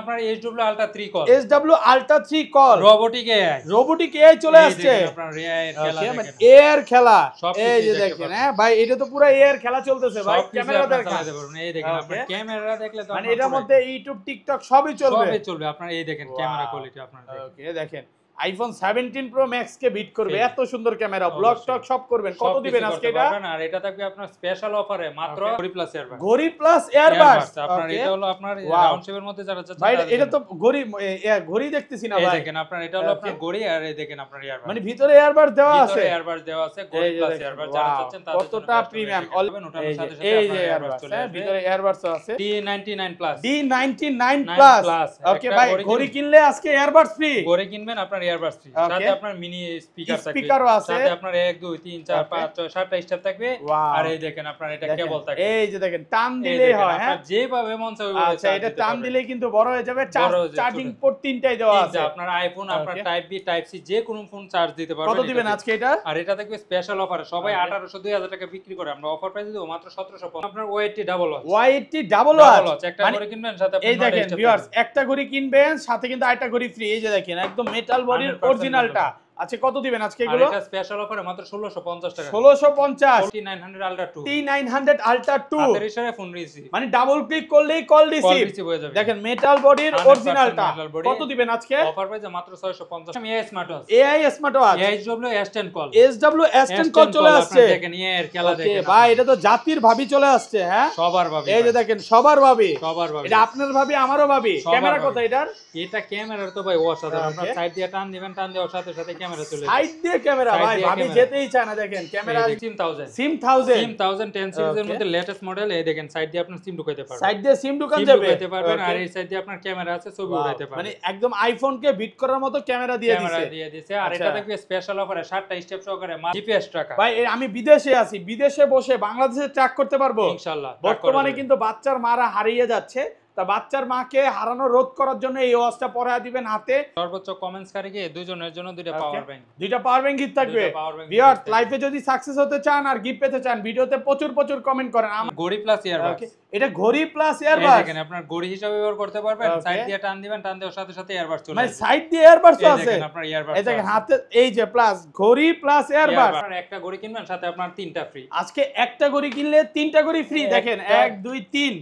আপনার SW Ultra 3 call, SW Ultra 3 call, robotic AI চলে আসছে। আপনার এআই খেলা দেখেন, এআই খেলা, এই যে দেখেন, হ্যাঁ ভাই এটা তো পুরো এআই খেলা চলতেছে ভাই। ক্যামেরা চালাতে পারবেন, এই দেখেন আপনার ক্যামেরা দেখলে তো মানে এটার মধ্যে ইউটিউব টিকটক সবই চলবে আপনার এই দেখেন ক্যামেরা কোয়ালিটি আপনার ওকে দেখেন আইফোন 17 প্রো ম্যাক্স কে বিট করবে, এত সুন্দর ক্যামেরা, ব্লগ টক সব করবেন। কত দিবেন আজকে এটা? আর এটা থাকবে আপনার স্পেশাল অফারে মাত্র ঘড়ি প্লাস এয়ারবাস, ঘড়ি প্লাস এয়ারবাস। আপনার এটা হলো আপনার রাউন্ড শেপের মধ্যে যারা চাচ্ছেন ভাই এটা তো ঘড়ি দেখতেছি না ভাই, এই দেখেন আপনার এটা হলো আপনার ঘড়ি, আর এই দেখেন আপনার এয়ারবাস, মানে ভিতরে এয়ারবাস দেওয়া আছে, ভিতরে এয়ারবাস দেওয়া আছে, ঘড়ি প্লাস এয়ারবাস যারা চাচ্ছেন তাদের কতটা প্রিমিয়াম অলবেন ওঠানোর সাথে সাথে এই যে এয়ারবাস চলে আসবে, ভিতরে এয়ারবাস আছে D99 প্লাস, D99 প্লাস। ওকে ভাই ঘড়ি কিনলে আজকে এয়ারবাস ফ্রি, ঘড়ি কিনবেন আপনার এয়ারবাস ফ্রি, সাথে আপনার মিনি স্পিকার থাকবে, স্পিকারও আছে, সাথে আপনার 1 2 3 4 5 6 7টা স্টার থাকবে। আর এই দেখেন আপনার এটা কেবল থাকবে, এই যে দেখেন টান দিলেই হয়, হ্যাঁ যেভাবে মন চায় ওইভাবে। আচ্ছা এটা টান দিলেই কিন্তু বড় হয়ে যাবে, চার্জিং পোর্ট তিনটাই দেওয়া আছে, আপনার আইফোন, আপনার টাইপ বি টাইপ সি যে কোনো ফোন চার্জ দিতে পারবেন। কত দিবেন আজকে এটা? আর এটা থাকবে স্পেশাল অফারে, সবাই 1800 2000 টাকা বিক্রি করে, আমরা অফার প্রাইসে দেব মাত্র 1750। আপনার ওয়াইটি ডাবল ওয়াচ একটা ঘড়ি কিনবেন সাথে এই দেখেন ভিউয়ার্স, একটা ঘড়ি কিনবেন সাথে কিন্তু আরেকটা ঘড়ি ফ্রি। এই যে দেখেন একদম মেটাল বডির অরিজিনালটা। আচ্ছা কত দিবেন আজকে এগুলো? এটা স্পেশাল অফারে মাত্র 1650 টাকা, 1650। T900 Ultra 2, T900 Ultra 2 হাতের ইশারায় ফোন রিসিভ, মানে ডাবল ক্লিক করলেই কল রিসিভ হয়ে যাবে। দেখেন মেটাল বডির অরিজিনালটা। কত দিবেন আজকে? অফার প্রাইসে মাত্র 650। AI smart watch, SW S10 call, SW S10 call চলে আসছে। দেখেন এর খেলা দেখেন ভাই এটা তো জাতির ভাবি চলে আসছে, হ্যাঁ সবার ভাবি, এই যে দেখেন সবার ভাবি, সবার ভাবি, এটা আপনার ভাবি আমারও ভাবি। ক্যামেরা কত এটার? এটা ক্যামেরার তো ভাই অসাধারণ, আপনার সাইড দিয়ে টান দিবেন, টান দেওয়ার সাথে সাথে ক্যামেরা চলে আসে, সাইড দিয়ে ক্যামেরা ভাই ভাবি যেতেই চায় না। দেখেন ক্যামেরা সিম 1010 সিরিজের মধ্যে লেটেস্ট মডেল, এই দেখেন সাইড দিয়ে আপনি সিম ঢুকাইতে পারবেন, সাইড দিয়ে সিম ঢুকান যাবে আর এই সাইড দিয়ে আপনার ক্যামেরা আছে, ছবি উঠাইতে পারবেন, মানে একদম আইফোন কে বিট করার মতো ক্যামেরা দিয়ে দিয়েছে। আর এটা থাকবে স্পেশাল অফারে 7টা স্টেপ সহকারে জিপিএস ট্র্যাকার। ভাই আমি বিদেশে আছি, বিদেশে বসে বাংলাদেশে ট্র্যাক করতে পারবো ইনশাআল্লাহ। বর্তমানে কিন্তু বাচ্চার মারা হারিয়ে যাচ্ছে, তা বাচ্চার মাকে হারানো রোধ করার জন্য এই ওয়াচটা পরায় দিবেন হাতে। সর্বোচ্চ কমেন্টস কারীকে দুইজনের জন্য দুইটা পাওয়ার ব্যাংক গিফট থাকবে। ভিউয়ার্স লাইফে যদি সাকসেস হতে চান আর গিফট পেতে চান, ভিডিওতে প্রচুর কমেন্ট করেন। ঘড়ি প্লাস ইয়ারবাস, এটা ঘড়ি প্লাস ইয়ারবাস, দেখেন আপনার ঘড়ি হিসাবে ব্যবহার করতে পারবেন, সাইড দিয়ে টান দিবেন, টান দেওয়ার সাথে সাথে ইয়ারবাস চলে আসবে, মানে সাইড দিয়ে ইয়ারবাস আছে, দেখেন আপনার ইয়ারবাস, এই দেখেন হাতে এই যে প্লাস ঘড়ি প্লাস ইয়ারবাস। আপনার একটা ঘড়ি কিনবেন সাথে আপনার তিনটা ফ্রি, আজকে একটা ঘড়ি কিনলে তিনটা ঘড়ি ফ্রি। দেখেন 1 2 3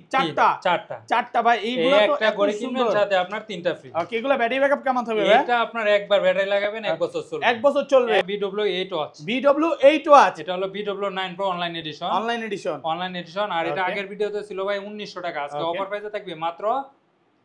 চারটা ভাই, এইগুলো তো একটা ঘড়ি কিনবেন সাথে আপনার তিনটা ফ্রি। ওকে এগুলা ব্যাটারি ব্যাকআপ কেমন থাকবে ভাই? এটা আপনার একবার ব্যাটারি লাগাবেন 1 বছর চলবে, 1 বছর চলবে। BW8 ওয়াচ, BW8 ওয়াচ, এটা হলো BW9 Pro অনলাইন এডিশন, আর এটা আগের ভিডিওতে ছিল ভাই 1900 টাকা, আজকে অফার প্রাইসে থাকবে মাত্র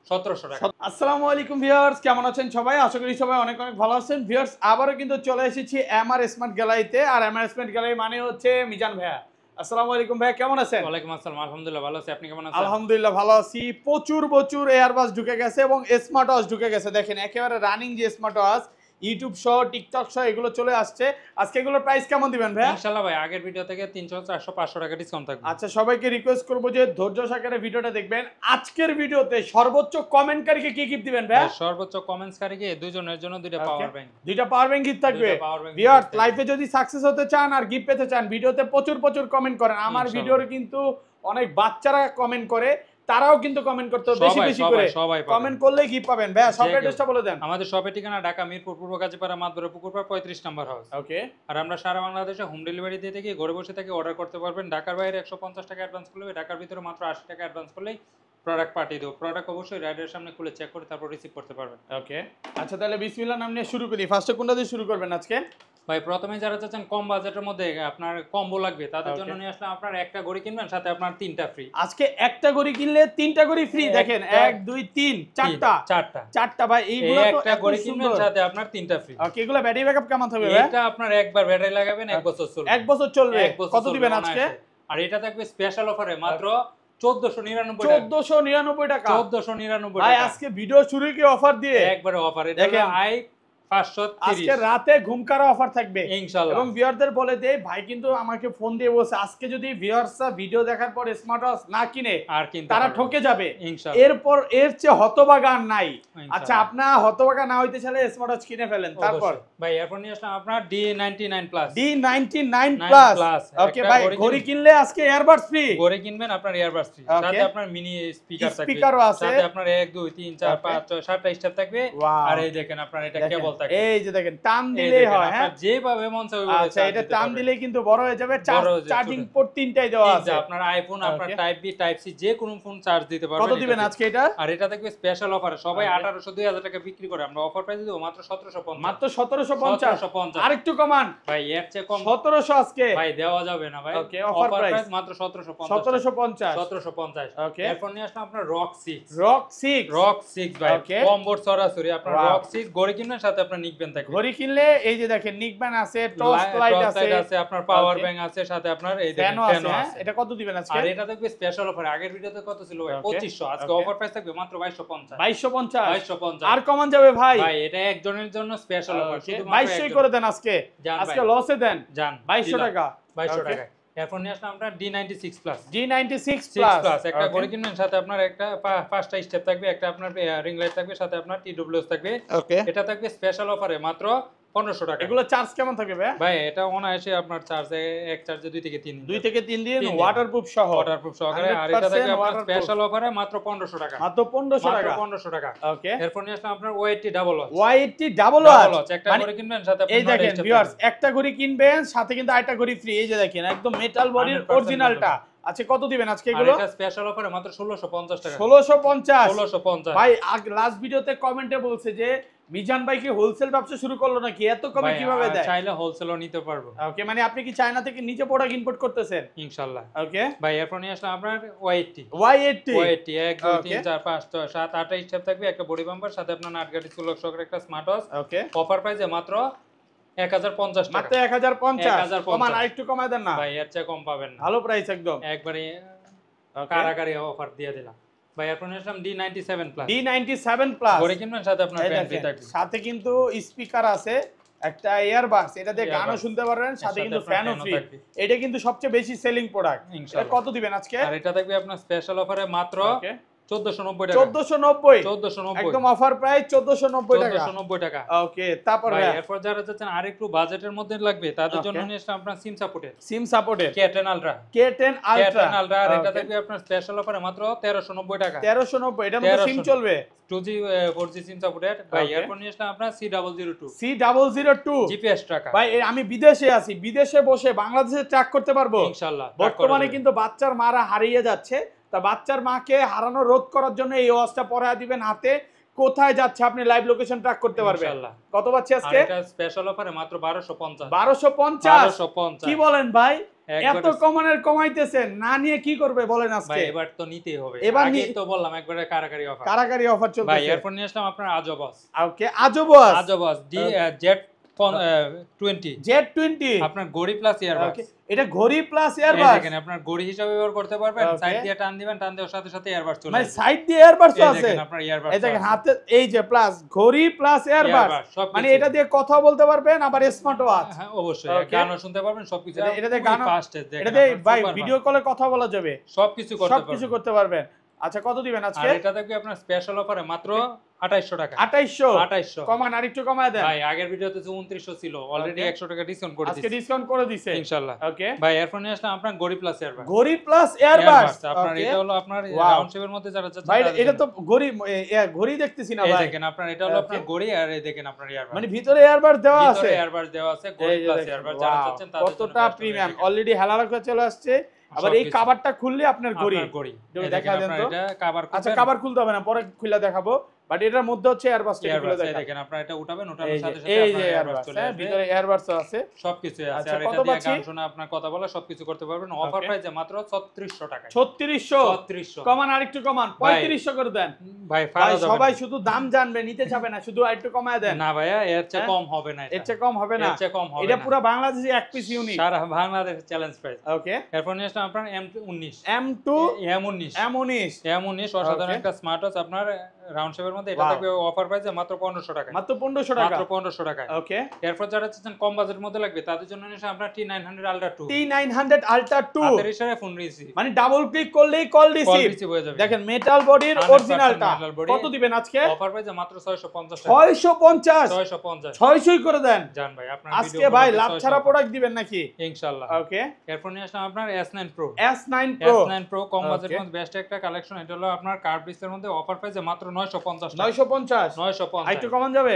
1700 টাকা। আসসালামু আলাইকুম ভিউয়ার্স, কেমন আছেন সবাই? আশা করি সবাই অনেক ভালো আছেন। ভিউয়ার্স আবারো কিন্তু চলে এসেছি এমআর স্মার্ট গ্যালারিতে, আর এমআর স্মার্ট গ্যালারি মানে হচ্ছে মিজান ভাইয়া। আসসালামু আলাইকুম ভাইয়া, কেমন আছেন? ওয়ালাইকুম আসসালাম, আলহামদুলিল্লাহ ভালো আছি, আপনি কেমন আছেন? আলহামদুলিল্লাহ ভালো আছি। প্রচুর এয়ারবাস ঢুকে গেছে এবং স্মার্ট ওয়াচ ঢুকে গেছে। দেখেন একেবারে রানিং যে স্মার্ট ওয়াচ, ইউটিউব সহ টিকটক সহ এগুলো চলে আসছে। আজকে এগুলোর প্রাইস কেমন দিবেন ভাই? ইনশাআল্লাহ ভাই আগের ভিডিও থেকে 300 400 500 টাকা ডিসকাউন্ট থাকবে। আচ্ছা সবাইকে রিকোয়েস্ট করব যে ধৈর্য সহকারে ভিডিওটা দেখবেন। আজকের ভিডিওতে সর্বোচ্চ কমেন্টকারীকে কি গিফট দিবেন ভাই? সর্বোচ্চ কমেন্টসকারীকে দুইজনের জন্য দুইটা পাওয়ার ব্যাংক, দুইটা পাওয়ার ব্যাংক গিফট থাকবে। ভিউয়ার্স লাইফে যদি সাকসেস হতে চান আর গিফট পেতে চান, ভিডিওতে প্রচুর কমেন্ট করেন। আমার ভিডিওরে কিন্তু অনেক বাচ্চারা কমেন্ট করে, তারাও কিন্তু কমেন্ট করতে বেশি করে কমেন্ট করলে কি পাবেন ভাই? শপের অ্যাড্রেসটা বলে দেন। আমাদের শপের ঠিকানা ঢাকা মিরপুর পূর্ব কাজীপাড়া মাদবরে পুকুরপাড় 35 নম্বর হাউস। ওকে, আর আমরা সারা বাংলাদেশে হোম ডেলিভারি দিয়ে থাকি, ঘরে বসে থেকে অর্ডার করতে পারবেন। ঢাকার বাইরে 150 টাকা অ্যাডভান্স করলে, ঢাকার ভিতরে মাত্র 80 টাকা অ্যাডভান্স করলেই প্রোডাক্ট পাঠিয়ে দেব। প্রোডাক্ট অবশ্যই রাইডারের সামনে খুলে চেক করে তারপর রিসিভ করতে পারবেন। ওকে আচ্ছা তাহলে বিসমিল্লাহ নাম নিয়ে শুরু করি। ফার্স্টে কোনটা দিয়ে শুরু করবেন আজকে? ভাই প্রথমে যারা চাচ্ছেন কম বাজেটের মধ্যে আপনার কম্বো লাগবে, তাদের জন্য নিয়ে আসলাম আপনার একটা ঘড়ি কিনবেন সাথে আপনার তিনটা ফ্রি। আজকে একটা ঘড়ি কিনলে তিনটা ঘড়ি ফ্রি। দেখেন 1 2 3 চারটা ভাই, এইগুলো তো একটা ঘড়ি কিনবেন সাথে আপনার তিনটা ফ্রি। ওকে এগুলো ব্যাটারি ব্যাকআপ কেমন থাকবে ভাই? এটা আপনার একবার ব্যাটারি লাগাবেন 1 বছর চলবে, 1 বছর চলবে। কত দিবেন আজকে? আর এটা থাকবে স্পেশাল অফারে মাত্র 1499 টাকা। 1499 ভাই আজকে ভিডিও শুরু কি অফার দিয়ে? একবারে অফার। এটা দেখেন 530 আজকে রাতে ঘুমকারা অফার থাকবে ইনশাআল্লাহ। এবং ভিউয়ারদের বলে দেই, ভাই কিন্তু আমাকে ফোন দিয়ে বলছে আজকে যদি ভিউয়ার্সরা ভিডিও দেখার পর স্মার্ট ওয়াচ না কিনে আর কিনতে তারা পারবে ঠকে যাবে ইনশাআল্লাহ। এরপর এর চেয়ে হতভাগা আর নাই। ইনশাআল্লাহ। আচ্ছা আপনার হতভাগা না হইতে চাইলে স্মার্ট ওয়াচ কিনে ফেলেন। তারপর অবশ্যই। ভাই এরপর নিয়ে আসলাম আপনার D99 প্লাস D99 ওকে ভাই, ঘড়ি কিনলে আজকে ইয়ারবাডস ফ্রি। ঘড়ি কিনবেন আপনার ইয়ারবাডস ফ্রি, Okay. সাথে আপনার মিনি স্পিকার থাকবে, স্পিকারও আছে। সাথে আপনার 1 2 3 4 Okay. 5 6 7টা স্টেপ থাকবে। Wow. আর এই দেখেন আপনার এটা দেখেন, কেবল থাকবে, এই যে দেখেন টান এই দিলেই দেখেন হয়। হ্যাঁ আপনার যেভাবে মন চায় ওইভাবে আচ্ছা, charge এটা দিতে টান পারবেন। দিলেই কিন্তু বড় হয়ে যাবে। বড় হয়ে যাবে, চার্জিং ছোট। পোর্ট তিনটাই দেওয়া এই যে আছে। আপনার আইফোন, আপনার Okay. Type B type C যে কোনো ফোন চার্জ দিতে পারবেন। কত দিবেন এটাতে। আজকে এটা? আর এটা থাকবে স্পেশাল অফারে, সবাই Okay. 1800 2000 টাকা বিক্রি করে, আমরা অফার প্রাইসে দেব মাত্র 1750। মাত্র 1750। 1750। আরেকটু কমান, ভাই এর চেয়ে কম 1700 আজকে। ভাই দেওয়া যাবে না ভাই। Okay, offer offer price। Price মাত্র 1750। 1750। 1750। Okay. এরপর নিয়ে আসলাম আপনার রক 6। রক 6। রক 6 ভাই, Okay. কম্বোর সরাসরি আপনার Wow. রক 6 ঘড়ি কিনবেন, সাথে আপনার নিকবেন থাকবে। ঘড়ি কিনলে এই যে দেখেন নিকব্যান্ড আছে, টর্চ লাইট আছে, আপনার পাওয়ার Okay. ব্যাংক আছে, সাথে আপনার এই দেখেন ফ্যানও আছে। ফ্যানও হ্যাঁ, আছে। এটা কত দিবেন আজকে? আর এটা থাকবে স্পেশাল অফার, আগের ভিডিওতে কত ছিল ভাই? Okay. 2500, আজকে Okay. অফার প্রাইস থাকবে মাত্র 2250। 2250। 2250। আর কমান যাবে ভাই? ভাই এটা একজনের জন্য স্পেশাল অফার, Okay, শুধু 2200 করে দেন আজকে। জান আজকে ভাই। লসে দেন। জান 2200 টাকা। 2200 Okay. টাকা। এরপর নিয়ে আসলাম আপনার D96 plus. D96 plus plus একটা ঘড়ি কিনবেন, সাথে আপনার একটা পাঁচটা স্টেপ থাকবে, একটা আপনার রিং লাইট থাকবে, সাথে আপনার TWS থাকবে। ওকে, এটা থাকবে স্পেশাল অফারে মাত্র 1500 টাকা। এগুলো চার্জ কেমন থাকবে ভাই? ভাই এটা অনায়াসে আপনার চার্জে এক চার্জে 2 থেকে 3 দিন 2 থেকে 3 দিন 3 দিন। ওয়াটারপ্রুফ সহ। ওয়াটারপ্রুফ সহকারে। আর এটা থাকবে 100% আপনার waterproof। স্পেশাল অফারে মাত্র 1500 টাকা। মাত্র 1500 মাত্র টাকা। 1500 টাকা। ওকে, এরপর নিয়ে আসলাম আপনার O80 double watch. Y80 double double watch. Watch একটা মানে ঘড়ি কিনবেন, সাথে আপনার এই দেখেন 9টা ভিউয়ার্স, স্টেপ একটা ঘড়ি কিনবেন সাথে কিন্তু আরেকটা ঘড়ি ফ্রি। এই যে দেখেন একদম মেটাল বডির 100% অরিজিনালটা। আচ্ছা কত দিবেন আজকে আর এগুলো? এটা স্পেশাল অফারে মাত্র 1650 টাকা। 1650। 1650। ভাই লাস্ট ভিডিওতে কমেন্টে বলছে যে মিজান ভাই কি হোলসেল ব্যবসা শুরু করলো নাকি, এত কমে ভাই, কিভাবে দেয়? চাইলে হোলসেলও নিতে পারবো ওকে, মানে আপনি কি চায়না থেকে নিচে প্রোডাক্ট ইম্পোর্ট করতেছেন? ইনশাআল্লাহ। ওকে, ভাই এরপর নিয়ে আসলাম আপনার Y80। Y80 1 2 Okay. 3 4 5 6 7 8 স্টেপ থাকবে, একটা বডি বাম্পার, সাথে আপনার নাটগাড়ি চুলক সহকারে একটা স্মার্ট ওয়াচ। ওকে, অফার প্রাইসে মাত্র 1050 টাকা। মাত্র 1050। 1050 কমান আরেকটু কমায় দেন না। ভাই এর চেয়ে কম পাবেন না, ভালো প্রাইস একদম। একবারে ওকে, কারাকারি অফার দিয়ে দিলাম। ভাই এরপর নিয়ে আসলাম D97 প্লাস। D97 plus. ঘড়ি কিনবেন, সাথে আপনার এই ফ্যান ফ্রি দেখেন, থাকবে। সাথে কিন্তু স্পিকার আছে, একটা ইয়ারবাডস, এটা দিয়ে গানও Earbuds। শুনতে পারবেন, এর সাথে কিন্তু আপনার ফ্যানও ফ্যানও ফ্রি। থাকবে। এটা কিন্তু সবচেয়ে বেশি সেলিং প্রোডাক্ট। এটা ইনশাআল্লাহ। কত দিবেন আজকে? আর এটা থাকবে আপনার স্পেশাল অফারে মাত্র ওকে, 1490 টাকা। 1490। 1490 একদম অফার প্রাইস 1490 টাকা। 1490 টাকা। ওকে, তারপর ভাই ভাই এরপর যারা চাচ্ছেন আরেকটু বাজেটের মধ্যে লাগবে, তাদের Okay. জন্য নিয়ে আসলাম আপনার সিম সাপোর্টের SIM supported K10 Ultra। K10 ultra. K10 Ultra, আর এটা থাকবে আপনার স্পেশাল অফারে মাত্র 1390 টাকা। 1390, এটার মধ্যে সিম 1390 চলবে 2G 4G সিম সাপোর্টেড। ভাই Okay. এরপর নিয়ে আসলাম আপনার C002 C002। GPS টাকা। ভাই আমি বিদেশে আছি, বিদেশে বসে বাংলাদেশে ট্র্যাক করতে পারবো ইনশাআল্লাহ। বর্তমানে কিন্তু বাচ্চার মারা হারিয়ে যাচ্ছে, তা বাচ্চার মাকে হারানো রোধ করার জন্য এই ওয়াচটা পরায় দিবেন হাতে, কোথায় যাচ্ছে আপনি লাইভ লোকেশন ট্র্যাক করতে পারবেন। ইনশাআল্লাহ। কত পাচ্ছি আর আজকে? এটা স্পেশাল অফারে মাত্র 1250। 1250। 1250 কি বলেন ভাই, একবারে এত কমানের কমাইতেছেন, না নিয়ে কি করবে বলেন ভাই আজকে? এবার তো নিতেই হবে, এবার আগে তো বললাম একবারে কারাকারি অফার। কারাকারি অফার ভাই চলতেছে। এরপর নিয়ে আসলাম আপনার আজবস। ওকে, আজবস। আজবস Z20 Z20 আপনার ঘড়ি প্লাস ইয়ারবাডস। ওকে, এটা ঘড়ি প্লাস এই ইয়ারবাডস। দেখেন আপনার ঘড়ি হিসাবে ব্যবহার করতে পারবেন, Okay. সাইড দিয়ে টান দিবেন, টান দেওয়ার সাথে সাথে ইয়ারবাডস চলে মানে আসবে। সাইড দিয়ে ইয়ারবাডস এই আছে। দেখেন আপনার ইয়ারবাডস এই দেখেন হাতে এই যে প্লাস ঘড়ি প্লাস ইয়ারবাডস, মানে এটা দিয়ে কথা বলতে পারবেন আবার স্মার্ট ওয়াচ। হ্যাঁ অবশ্যই, Okay. গানও শুনতে পারবেন, সবকিছু। এটা দিয়ে গানও- ফাস্ট এটা দিয়ে ভাই ভিডিও কলে কথা বলা যাবে, সবকিছু করতে সবকিছু পারবেন। করতে পারবেন। আচ্ছা কত দিবেন আর আজকে? এটা থাকবে আপনার স্পেশাল অফারে মাত্র 2800 টাকা। 2800। 2800 কমান আরেকটু কমায় দেন। ভাই আগের ভিডিওতে 2900 ছিল, অলরেডি Okay. 100 টাকা ডিসকাউন্ট করে আজকে দিয়েছি ডিসকাউন্ট করে দিছে ইনশাআল্লাহ। ওকে, ভাই এরপর নিয়ে আসলাম আপনার ঘড়ি প্লাস ইয়ারবাডস। ঘড়ি প্লাস ইয়ারবাডস। আপনার ওকে এটা হলো আপনার Wow. রাউন্ড শেপের মধ্যে যারা চাচ্ছেন ভাই তাদের এটা জন্য। তো ঘড়ি ঘড়ি দেখতেছি না এই ভাই, দেখেন আপনার এটা হলো Okay. আপনার ঘড়ি, আর এই দেখেন আপনার ইয়ারবাডস। মানে ভিতরে ইয়ারবাডস দেওয়া আছে। ভিতরে ইয়ারবাডস দেওয়া আছে, ঘড়ি এই যে প্লাস দেখেন, ইয়ারবাডস যারা wow, চাচ্ছেন তাদের জন্য কতটা best প্রিমিয়াম। হবে। অলরেডি হেলারা করে চলে আসছে, আবার এই সবকিছু। কভারটা খুললে আপনার ঘড়ি। আপনার ঘড়ি একটু এই দেখা দেখেন দেন আপনার তো। এটা কভার আচ্ছা কভার খুলতে হবে না, পরে খুলে দেখাবো, বাট এটার মধ্যে হচ্ছে এয়ারবাসটা খুলে ইয়ারবাডস। এই দেখাবো। দেখেন আপনার এটা উঠাবেন, এই উঠানোর যে সাথে সাথে এই যে আপনার ইয়ারবাডস এয়ারবাস, চলে আসবে। ভিতরে এয়ারবাস আছে। সবকিছু আছে। আচ্ছা, আর কত এটা দিয়ে পাচ্ছি? গান শোনা, আপনার কথা বলা, সবকিছু করতে পারবেন। Offer Okay. প্রাইসে মাত্র 3600 টাকা। 3600। 3600 কমান আরেকটু কমান, ভাই, 3500 করে দেন। ভাই ভাই ফাড়া যাবে সবাই না। শুধু দাম জানবে, নিতে চাবে না, শুধু একটু কমায় দেন। না ভাইয়া এর চেয়ে হ্যাঁ? কম হবে না, এর চেয়ে কম হবে না, এর চেয়ে কম হবে এটা না। পুরো বাংলাদেশে এক পিস ইউনিক। সারা বাংলাদেশ চ্যালেঞ্জ প্রাইস। ওকে, এরপর নিয়ে আসলাম আপনার M19 M2 M19 M19 M19 অসাধারণ Okay. একটা স্মার্ট ওয়াচ। আপনার রাউন্ড শেপের মধ্যে এটা থাকবে অফার প্রাইসে মাত্র 1500 টাকা, মাত্র 1500 টাকা, মাত্র 1500 টাকা। ওকে। এরপর যারা চাচ্ছেন কম বাজেটের মধ্যে লাগবে তাদের জন্য নিয়ে আপনার T900 Ultra 2, T900 Ultra 2 হাতের ইশারায় ফোন রিসিভ, মানে ডাবল ক্লিক করলেই কল রিসিভ হয়ে যাবে। দেখেন মেটাল বডির অরিজিনালটা কত দিবেন আজকে? অফার প্রাইসে মাত্র 650 টাকা, 650, 650, 600ই করে দেন জান ভাই। আপনার আজকে ভাই লাভ ছাড়া প্রোডাক্ট দিবেন নাকি? ইনশাআল্লাহ। ওকে। এরপর নিয়ে আসলাম আপনার S9 Pro, S9 Pro, S9 Pro কম বাজেটের মধ্যে বেস্ট একটা কালেকশন। এটা হলো আপনার কার্ভ ডিসপ্লের মধ্যে অফার প্রাইসে মাত্র 950 টাকা, 950, 950 একটু কমান যাবে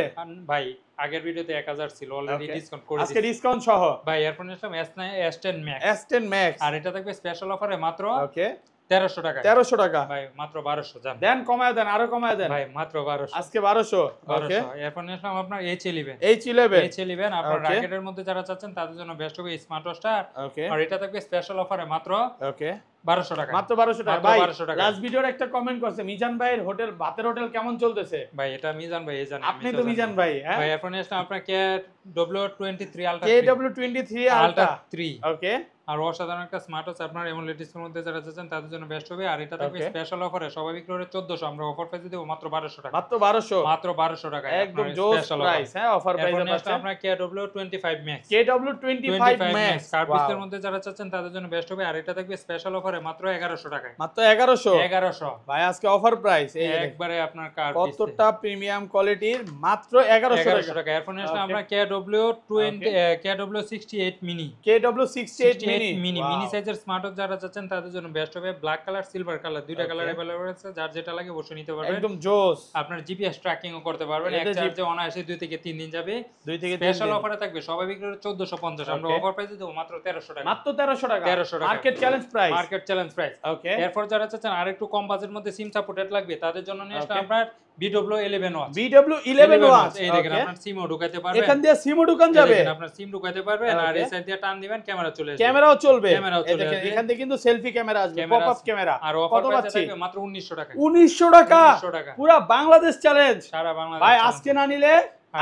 ভাই। আগের ভিডিওতে 1000 ছিল, অলরেডি ডিসকাউন্ট করে দিয়েছি আজকে ডিসকাউন্ট সহ ভাই। এরপর নিয়ে আসলাম S10 Max, S10 Max, আর এটা থাকবে স্পেশাল অফারে মাত্র ওকে 1300 টাকা, 1300 টাকা ভাই মাত্র 1200 জান দেন, কমায় দেন, আরো কমায় দেন ভাই, মাত্র 1200 আজকে 1200, ওকে। 1200। এরপর নিয়ে আসলাম আপনার H11, H11 আপনার Okay. রাকেটের মধ্যে যারা চাচ্ছেন তাদের জন্য বেস্ট হবে স্মার্ট ওয়াচটা, ওকে আর এটা থাকবে স্পেশাল অফারে মাত্র ওকে 1200 টাকা, মাত্র 1200 টাকা। মাত্র ভাই 1200 টাকা। লাস্ট ভিডিওর একটা কমেন্ট করছে মিজান ভাইয়ের হোটেল ভাতের হোটেল কেমন চলতেছে? ভাই এটা মিজান ভাই এই জানেন, আপনি তো মিজান ভাই, হ্যাঁ ভাই। এরপর নিয়ে আসলাম আপনার KW23 Ultra 3, KW23 Ultra 3, ওকে। আর অসাধারণ একটা স্মার্ট ওয়াচ আপনার AMOLED ডিসপ্লের মধ্যে যারা চাচ্ছেন তাদের জন্য বেস্ট হবে। আর এটা থাকবে Okay. স্পেশাল অফারে, স্বাভাবিক রেটে 1400, আমরা অফার প্রাইসে দেব মাত্র 1200 টাকা, মাত্র 1200, মাত্র 1200 টাকা, একদম জোস প্রাইস, হ্যাঁ অফার প্রাইসে পাচ্ছেন। আপনার KW25 Max, KW25 Max curve ডিসপ্লের মধ্যে যারা চাচ্ছেন তাদের জন্য বেস্ট হবে। আর এটা থাকবে স্পেশাল অফারে মাত্র 1100 টাকায়, মাত্র 1100, 1100 ভাই আজকে অফার প্রাইস এই যে একবারে আপনার কার্ভ কতটা প্রিমিয়াম কোয়ালিটির, মাত্র 1100 টাকা। এরপর নিয়ে আমরা KW68 মিনি, KW68 মিনি সাইজের স্মার্ট ওয়াচ যারা চাচ্ছেন তাদের জন্য বেস্ট হবে। ব্ল্যাক কালার, সিলভার কালার, দুইটা কালার अवेलेबल আছে, যার যেটা লাগে অবশ্যই নিতে পারবেন। একদম জোস, আপনার জিপিএস ট্র্যাকিংও করতে পারবেন, এক চার্জে অনায়াসে 2 থেকে 3 দিন যাবে। 2 থেকে 3 স্পেশাল অফারে থাকবে স্বাভাবিক রেটে 1450, আমরা অফার প্রাইসে দেব মাত্র 1300 টাকা, মাত্র 1300 টাকা, 1300 টাকা market challenge price, market challenge price. Okay. এরপর যারা চাচ্ছেন আরেকটু কম বাজেটের মধ্যে সিম সাপোর্টেড লাগবে তাদের জন্য নিয়ে আসলে আপনার BW11 ওয়াচ, BW11 ওয়াচ, এই দেখেন আপনার সিমও ঢুকাতে পারবেন, এখান দিয়ে সিমও ঢুকান যাবে, দেখেন আপনার সিম ঢুকাতে পারবেন, আর এই সাইড দিয়ে টান দিবেন ক্যামেরা চলে আসবে, ক্যামেরাও চলবে, এই দেখেন এখান থেকে কিন্তু সেলফি ক্যামেরা আসবে, পপ আপ ক্যামেরা। আর অফার প্রাইসে থাকবে মাত্র 1900 টাকা, 1900 টাকা, 1900 টাকা পুরো বাংলাদেশ চ্যালেঞ্জ, সারা বাংলাদেশ ভাই আজকে না নিলে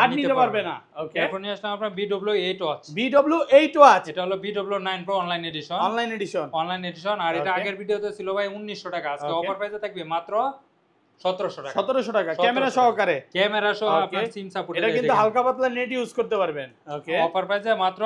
আর নিতে পারবে না। ওকে। এরপর নিয়ে আসলাম আপনার BW8 ওয়াচ, BW8 ওয়াচ, এটা হলো BW9 Pro online edition, online edition, আর এটা আগের ভিডিওতে ছিল ভাই 1900 টাকা, আজকে অফার প্রাইসে থাকবে মাত্র 1700 টাকা, 1700 টাকা ক্যামেরা সহকারে, ক্যামেরা সহ আপনার সিম সাপোর্ট, এটা কিন্তু হালকা পাতলা নেট ইউজ করতে পারবেন। ওকে। অফার প্রাইসে মাত্র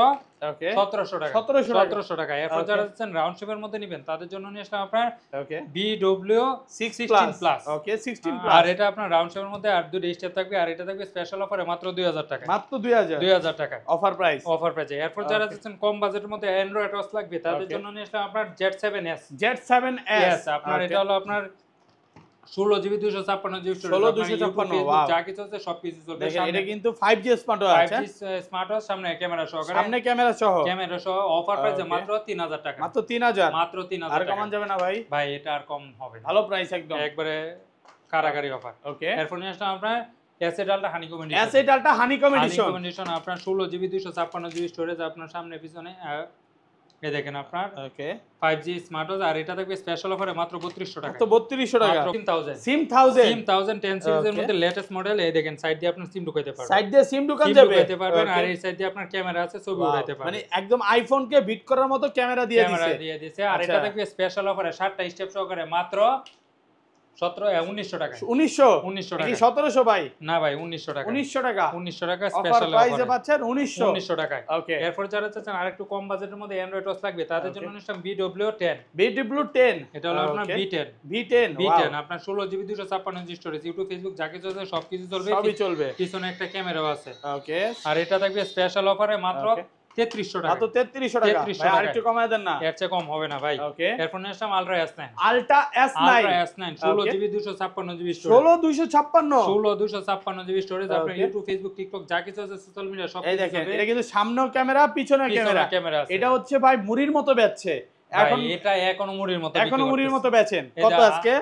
ওকে 1700 টাকা, 1700 টাকা। এরপর যারা যাচ্ছেন রাউন্ড শেপের মধ্যে নেবেন তাদের জন্য নিয়ে আসলাম আপনার ওকে BW16 প্লাস, ওকে 16 আর প্লাস, এটা আপনার রাউন্ড শেপের মধ্যে আর দুটো স্টেপ থাকবে, আর এটা থাকবে স্পেশাল অফারে মাত্র 2000 টাকা, মাত্র 2000 টাকা অফার প্রাইস, অফার প্রাইসে। এরপর যারা যাচ্ছেন কম বাজেটের মধ্যে অ্যান্ড্রয়েড ওয়াচ লাগবে তাদের জন্য নিয়ে আসলাম আপনার Z7s, আপনার এটা হলো আপনার 16GB 256GB স্টোরেজ, 16/256 যা কিছু আছে সবকিছু চলবে। দেখেন এটা কিন্তু 5G smart watch, 5G smart watch, সামনে ক্যামেরা সহকারে, সামনে ক্যামেরা সহ, অফার প্রাইসে মাত্র 3000 টাকা, মাত্র 3000, মাত্র 3000 আর টাকা। কমান যাবে না ভাই? ভাই এটা আর কম হবে না, ভালো প্রাইস একদম, একবারে কারাগারি অফার। ওকে। এরপর নিয়ে আসলাম আপনার S8 Ultra হানিকম এডিশন, আপনার 16GB 256GB স্টোরেজ, আপনার সামনে পিছনে এই দেখেন আপনার ওকে 5G স্মার্ট ওয়াচ, আর এটা থাকবে স্পেশাল অফারে মাত্র 3200 টাকা, তো 3200 টাকা, সিম 1000 10 সিরিজের মধ্যে লেটেস্ট মডেল। এই দেখেন সাইড দিয়ে আপনার সিম ঢুকাইতে পারবেন, সাইড দিয়ে সিম ঢুকান যাবে, ঢুকাইতে পারবেন, আর এই সাইড দিয়ে আপনার ক্যামেরা আছে, ছবি উঠাইতে পারবেন, মানে একদম আইফোন কে বিট করার মতো ক্যামেরা দিয়ে দিয়েছে। আর এটা থাকবে স্পেশাল অফারে 7টা স্টেপ সহকারে মাত্র 1900 টাকা, 1900 টাকা, কি 1700 ভাই? না ভাই 1900 টাকা, 1900 টাকা, 1900 টাকা অফার স্পেশাল প্রাইসে অফারে পাচ্ছেন 1900 টাকায়। ওকে। এরপর যারা চাচ্ছেন আরেকটু কম বাজেটের মধ্যে অ্যান্ড্রয়েড ওয়াচ লাগবে তাদের জন্য নিলাম BW10, এটা হলো আপনার B10 আপনার 16GB 256GB storage, YouTube Facebook যা কিছু আছে সবকিছু চলবে, সবই চলবে, পিছনে একটা ক্যামেরাও আছে। ওকে। আর এটা থাকবে স্পেশাল অফারে মাত্র 3300 টাকা, মাত্র 3300 টাকা, ভাই আরেকটু কমায় দেন না, এর চেয়ে কম হবে না ভাই। ওকে। এরপর নিলাম Ultra S9, 16GB 256GB storage, 16256 16GB storage, আপনার ইউটিউব ফেসবুক টিকটক যা কিছু আছে সোশ্যাল মিডিয়া সব এই কিছু দেখেন, চলবে। এটা কিন্তু সামনের ক্যামেরা পিছনের ক্যামেরা আছে, এটা হচ্ছে ভাই মুড়ির মতো বেচছে এখন, এটা এখনো মুড়ির মতো বেচেন। কত আজকে?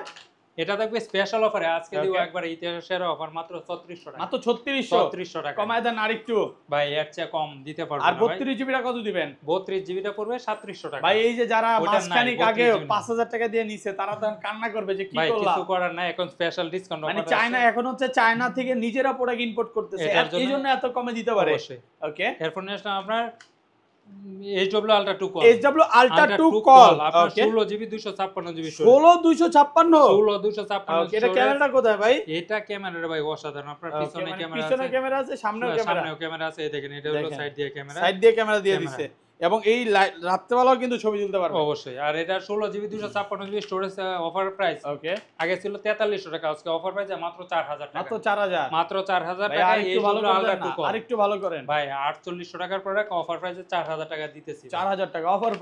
এটা থাকবে স্পেশাল অফারে, আজকে দিব একবার ইতিহাসের অফার মাত্র 3600 টাকা, মাত্র 3600 টাকা, কমায় দেন আরেকটু ভাই, এর চেয়ে কম দিতে পারবো না। আর 32GB টা কত দিবেন? 32GB টা পড়বে 3700 টাকা। ভাই এই যে যারা মাসখানিক আগে 5000 টাকা দিয়ে নিছে তারা তো কান্না করবে যে কি করলা, ভাই কিছু করার নাই, এখন স্পেশাল ডিসকাউন্ট অফার মানে চায়না, এখন হচ্ছে চায়না থেকে নিজেরা প্রোডাক্ট ইম্পোর্ট করতেছে, এই জন্য এত কমে দিতে পারে। অবশ্যই। ওকে। এরপর নিয়ে আসলাম আপনার HW ultra 2 call, HW ultra 2 call, আপনার ওকে 16 জিবি 256 জিবি 16 256, 16 256 এটা ক্যামেরাটা কোথায় ভাই? এটা ক্যামেরাটা ভাই অসাধারণ। আপনার পিছনে ক্যামেরা আছে, পিছনে ক্যামেরা আছে, সামনেও ক্যামেরা আছে। এই দেখেন এটা হলো সাইড দিয়ে ক্যামেরা, সাইড দিয়ে ক্যামেরা দিয়ে দিছে, এবং এই রাত্রেবেলাও কিন্তু ছবি তুলতে পারবে অবশ্যই। আর এটা 16 GB 256 GB storage, offer price okay আগে ছিল 4300 টাকা, আজকে অফার প্রাইসে মাত্র 4000 টাকা, মাত্র 4000, মাত্র 4000 টাকা। এই হলো আলট্রা 2 কল, আরেকটু ভালো করেন ভাই 4800 টাকার প্রোডাক্ট অফার প্রাইসে 4000 টাকা দিতেছি, 4000 টাকা অফার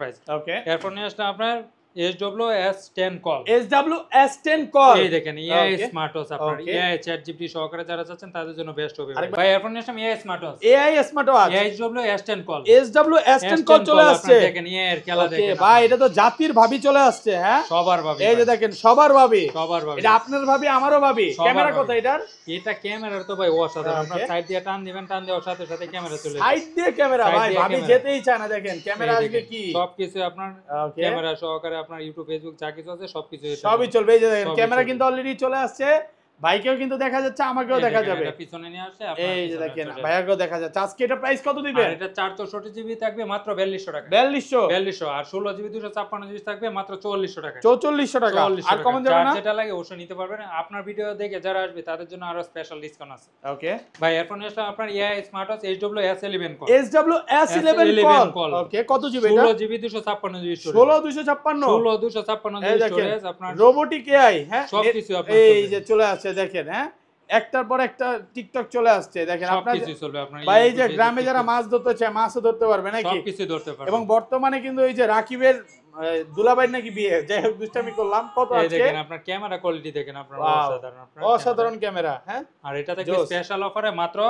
প্রাইস ওকে। এরপর নিয়ে আসলে আপনার HW S10 call, HW S10 call, এই দেখেন এআই স্মার্ট ওয়াচ, আপনার এআই চ্যাট জিপিটি সহকারে যারা চাচ্ছেন তাদের জন্য বেস্ট হবে ভাই। এরপর নিয়ে আসলাম AI smart watch, HW S10 call, HW S10 call চলে আসছে। দেখেন এআই এর খেলা দেখেন ভাই, এটা তো জাতির ভাবি চলে আসছে, হ্যাঁ সবার ভাবি, এই যে দেখেন সবার ভাবি, এটা আপনার ভাবি আমারও ভাবি। ক্যামেরা কোথায় এটার? এটা ক্যামেরার তো ভাই অসাধারণ, আপনার সাইড দিয়ে টান দিবেন, টান দেওয়ার সাথে সাথে ক্যামেরা চলে সাইড দিয়ে ক্যামেরা, ভাই ভাবি যেতেই চায় না, দেখেন ক্যামেরা আসবে কি সবকিছু আপনার ক্যামেরা সহকারে, আপনার ইউটিউব ফেসবুক যা কিছু আছে সবকিছু সবই চলবে। এই যে দেখেন ক্যামেরা কিন্তু অলরেডি চলে আসছে, ভাইকেও কিন্তু দেখা যাচ্ছে, আমাকেও দেখা যাবে, পিছনে নিয়ে আসছে, এই যে দেখেন ভাইয়াকেও দেখা যাচ্ছে। আজকে এটা প্রাইস কত দিবেন? আর এটা 464 জিবি থাকবে মাত্র 4200 টাকা, 4200, আর 16 জিবি 256 জিবি থাকবে মাত্র 4400 টাকা, 4400 টাকা। আর কমন যাবে না, যেটা লাগে অবশ্যই নিতে পারবেন। আপনার ভিডিও দেখে যারা আসবে তাদের জন্য আরো স্পেশাল ডিসকাউন্ট আছে, ওকে ভাই। এরপর নিয়ে আসলে আপনার AI smart watch HW S11 call, HW S11 call, okay কত জিবি এটা? 16 GB 256 GB storage, 16 256 GB storage, আপনার রোবোটিক এআই, হ্যাঁ সবকিছু আপনার এই যে চলে আসছে, দেখেন হ্যাঁ একটার পর একটা টিকটক চলে আসছে, দেখেন আপনার সবকিছু চলবে আপনার। ভাই এই যে গ্রামে যারা মাছ ধরতে চায় মাছও ধরতে পারবে নাকি, সবকিছু ধরতে পারবে। এবং বর্তমানে কিন্তু এই যে রাকিবের দুলাভাই নাকি বিয়ে, যাই হোক দুষ্টামি করলাম, কত এই আজকে দেখেন আপনার ক্যামেরা কোয়ালিটি দেখেন, আপনার অসাধারণ, আপনার অসাধারণ ক্যামেরা, হ্যাঁ। আর এটা থেকে স্পেশাল অফারে মাত্র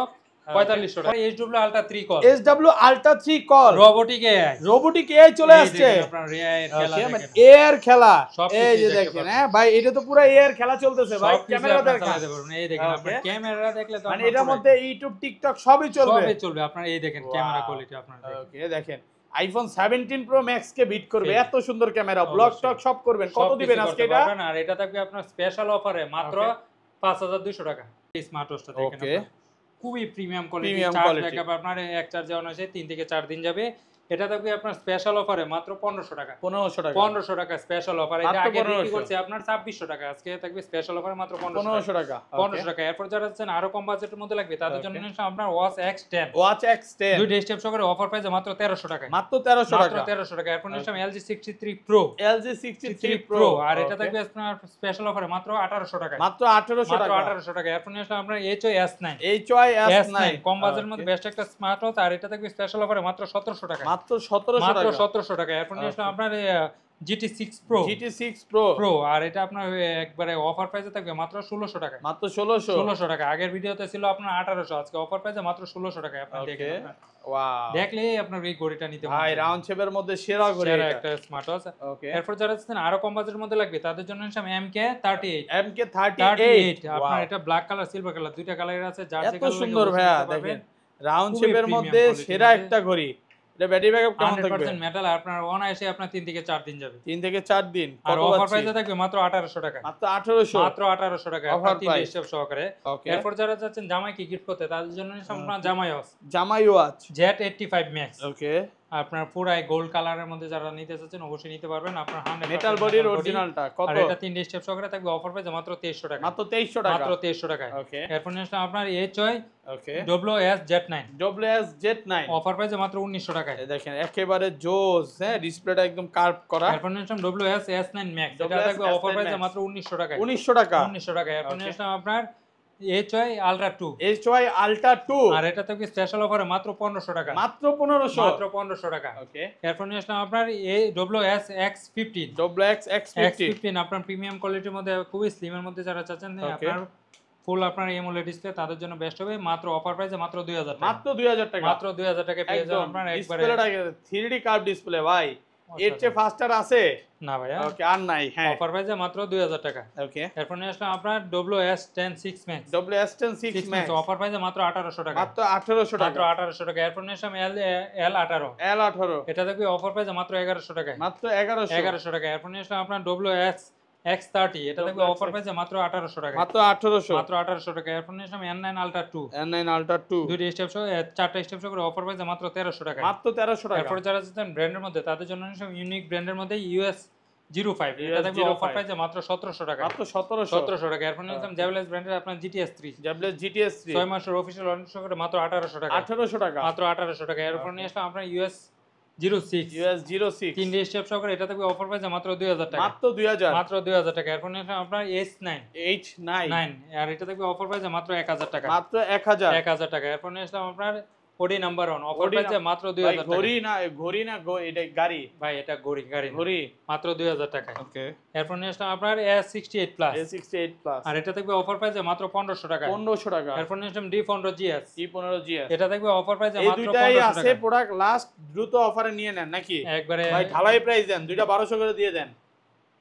4500 টাকা, HW ultra 3 call, HW ultra 3 call, robotic AI চলে আসছে, আপনার এআই এর খেলা দেখেন, এআর খেলা, সবকিছু এই যে দেখেন, হ্যাঁ ভাই এটা তো পুরো এআর খেলা চলতেছে ভাই। ক্যামেরা দেখেন, এই দেখেন আপনার ক্যামেরা দেখলে তো মানে এটার মধ্যে ইউটিউব টিকটক সবই চলবে, আপনার এই দেখেন ক্যামেরা কোয়ালিটি আপনার দেখেন, ওকে দেখেন আইফোন 17 প্রো ম্যাক্স কে বিট করবে, এত সুন্দর ক্যামেরা, ব্লগ টক সব করবেন। কত দিবেন আজকে এটা? আর এটা থাকবে আপনার স্পেশাল অফারে মাত্র 5200 টাকা। এই স্মার্ট ওয়াচটা দেখেন আপনার খুবই প্রিমিয়াম কোয়ালিটি, চার্জ ব্যাকআপ আপনার এক চার্জে অনায়াসে 3 থেকে 4 দিন যাবে। এটা থাকবে আপনার স্পেশাল অফারে মাত্র 1500 টাকা, 1500 টাকা স্পেশাল অফার। এটা আগে বিক্রি করছে আপনার 2600 টাকা, আজকে থাকবে স্পেশাল অফারে মাত্র 1500 টাকা, 1500 টাকা। এরপর যারা চাচ্ছেন আরো কম বাজেটের মধ্যে লাগবে তাদের জন্য আপনার ওয়াচ X10 দুই ডেস্কটপ সহকারে অফার প্রাইসে মাত্র 1300 টাকা, মাত্র 1300 টাকা, 1300 টাকা। এরপর নিশ্চয় LG 63 Pro, আর এটা থাকবে আপনার স্পেশাল অফারে মাত্র 1800 টাকা, মাত্র 1800 টাকা। এরপর নিশ্চয় আপনার HY S9 কম বাজেটের মধ্যে বেস্ট একটা স্মার্ট ওয়াচ, আর এটা থাকবে স্পেশাল অফারে মাত্র 1700 টাকা, মাত্র 1700 টাকা। এরপর নিশ্চয় আপনার GT6 Pro, আর এটা আপনার একবারে অফার প্রাইসে থাকবে মাত্র 1600 টাকা, মাত্র 1600 টাকা। আগের ভিডিওতে ছিল আপনার 1800, আজকে অফার প্রাইসে মাত্র 1600 টাকা। আপনি দেখেন, ওয়াও, দেখলেই আপনার এই ঘড়িটা নিতে ভাই রাউন্ড শেপের মধ্যে সেরা ঘড়ি, সেরা একটা স্মার্ট ওয়াচ। ওকে, এরপর যারা চাচ্ছেন আরো কম বাজেটের মধ্যে লাগবে তাদের জন্য MK38 আপনার এটা ব্ল্যাক কালার সিলভার কালার দুইটা কালারের আছে, জার্সি কালার, এত সুন্দর ভাইয়া দেখেন রাউন্ড শেপের মধ্যে সেরা একটা ঘড়ি। এটা ব্যাটারি ব্যাকআপ কেমন থাকবে? 100% মেটাল, আপনার অনায়াসে আপনার 3 থেকে 4 দিন যাবে, 3 থেকে 4 দিন। আর অফার প্রাইসে থাকবে মাত্র 1800 টাকা, মাত্র 1800 টাকা আপনার 3 স্টেপ সহকারে। এরপর যারা চাচ্ছেন জামাই কি গিফট করতে তাদের জন্য আপনার জামাই ওয়াচ Z85 Max, ওকে, আপনার পুরাই গোল্ড কালারের মধ্যে যারা নিতে চাচ্ছেন অবশ্যই নিতে পারবেন। আপনার 100 মেটাল বডির অরিজিনালটা কত? আর এটা 3 স্টেপ সহকারে থাকবে, অফার প্রাইসে মাত্র 2300 টাকা, মাত্র 2300 টাকা, মাত্র 2300 টাকা। ওকে, এরপর আপনার HY Z9 অফার প্রাইসে মাত্র 1900 টাকায়। দেখেন একেবারে জোস, হ্যাঁ ডিসপ্লেটা একদম কার্ভ করা। এরপর S9 Max, এটা থাকবে অফার প্রাইসে মাত্র 1900 টাকায়, 1900 টাকা। এরপর আপনার HY Ultra 2, আর এটা থাকবে স্পেশাল অফারে মাত্র 1500 টাকা, মাত্র 1500 টাকা। ওকে, এরপর আপনার X15 আপনার প্রিমিয়াম কোয়ালিটির মধ্যে খুবই স্লিমের মধ্যে যারা চাচ্ছেন আপনার ফুল আপনার AMOLED ডিসপ্লে তাদের জন্য বেস্ট হবে, মাত্র অফার প্রাইসে মাত্র 2000 টাকা, মাত্র 2000 টাকা পেয়ে যাবেন আপনার একবারে ডিসপ্লেটা 3D কার্ভ ডিসপ্লে ভাই, এর চেয়ে ফাস্টার আছে না ভাইয়া? ওকে, আর নাই, হ্যাঁ অফার প্রাইসে মাত্র 2000 টাকা। ওকে, এরপর আপনার WS10 Max অফার প্রাইসে মাত্র 1800 টাকা, মাত্র 1800 টাকা, মাত্র 1800 টাকা। এরপর L18 এটা থাকবে অফার প্রাইসে মাত্র 1100 টাকা, মাত্র 1100 টাকা। এরপর আপনার WS X30 এটা থাকবে অফার প্রাইসে মাত্র 1800 টাকা। মাত্র 1800, মাত্র 1800 টাকা। এরপর নিয়ে আসলাম N9 Ultra 2, N9 Ultra 2 দুইটা স্টেপ সহ চারটা স্টেপ সহ করে অফার প্রাইসে মাত্র 1300 টাকা। মাত্র 1300 টাকা। এরপর যারা চাচ্ছেন ব্র্যান্ডের মধ্যে তাদের জন্য নিয়ে আসলাম ইউনিক ব্র্যান্ডের মধ্যে US 05 এটা থাকবে অফার প্রাইসে মাত্র 1700 টাকা। মাত্র 1700 টাকা। এরপর নিয়ে আসলাম Javelin ব্র্যান্ডের আপনার GTS 3, Javelin GTS 3 6 মাসের অফিশিয়াল ওয়ারেন্টি সহ করে মাত্র 1800 টাকা। 1800 টাকা, মাত্র 1800 টাকা। এরপর নিয়ে আসলাম আপনার US 06 তিনটে স্টেপ সহ করে এটা থাকবে অফার প্রাইসে মাত্র 2000 টাকা। মাত্র 2000, মাত্র 2000 টাকা। এরপর নিয়ে আসলাম আপনার H9 H9 আর এটা থাকবে অফার প্রাইসে মাত্র 1000 টাকা। মাত্র 1000 টাকা। এরপর নিয়ে আসলাম আপনার ওডি নাম্বার 1 অফার প্রাইসে মাত্র 2000 টাকা। ঘড়ি না এটা গাড়ি ভাই এটা গাড়ি ঘড়ি মাত্র 2000 টাকা। ওকে। এরপর নিয়ে আসলাম আপনার S68 প্লাস A68 প্লাস আর এটা থাকবে অফার প্রাইসে মাত্র 1500 টাকা। 1500 টাকা। এরপর নিয়ে আসলাম D15 GS D15 GS এটা থাকবে অফার প্রাইসে এই মাত্র দুইটাই 1500 আছে টাকা। প্রোডাক্ট, লাস্ট দ্রুত অফারে নিয়ে নেন নাকি একবারে ভাই? ঢালাই প্রাইস দেন, দুইটা 1200 করে দিয়ে দেন,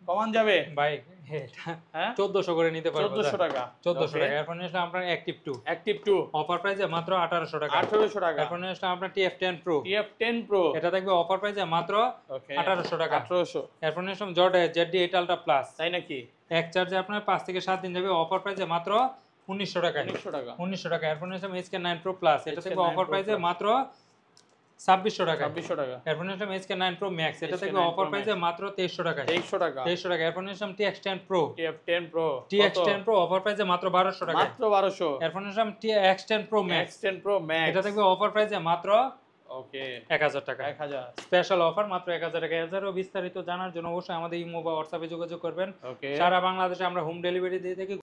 কমান যাবে ভাই এটা হ্যাঁ 1400 করে নিতে পারবো। 1400 টাকা 1400 টাকা। এরপর নিয়ে আসলাম আপনার Active 2 Active 2 অফার প্রাইসে মাত্র 1800 টাকা। 1800 টাকা। এরপর নিয়ে আসলাম আপনার TF10 Pro TF10 Pro এটা থাকবে অফার প্রাইসে মাত্র ওকে 1800 টাকা। 1800 এরপর নিয়ে আসলাম Jordan ZD8 Ultra Plus তাই নাকি? এক চার্জে আপনার 5 থেকে 7 দিন যাবে অফার প্রাইসে মাত্র 1900 টাকা। 1900 টাকা 1900 টাকা। এরপর নিয়ে আসলাম SK9 Pro Plus এটা থাকবে SK9 অফার Pro প্রাইসে Plus মাত্র 2600 টাকা। 2600 টাকা। এরপর নিয়ে আসলাম SK9 Pro Max এটা থাকবে SK9 অফার Pro প্রাইসে মাত্র 2300 টাকা। 2300 টাকা 2300 টাকা। এরপর নিয়ে আসলাম TX10 Pro TF10 Pro offer প্রাইসে মাত্র 1200 টাকা। মাত্র 1200। এরপর নিয়ে আসলাম TX10 Pro Max X10 Pro Max এটা থাকবে অফার প্রাইসে মাত্র ওকে 1000 টাকা। 1000 স্পেশাল অফার মাত্র 1000 টাকা। এছাড়াও বিস্তারিত জানার জন্য অবশ্যই আমাদের ইমো বা হোয়াটসঅ্যাপে যোগাযোগ করবেন। ওকে। সারা বাংলাদেশে আমরা হোম ডেলিভারি দিয়ে থাকি।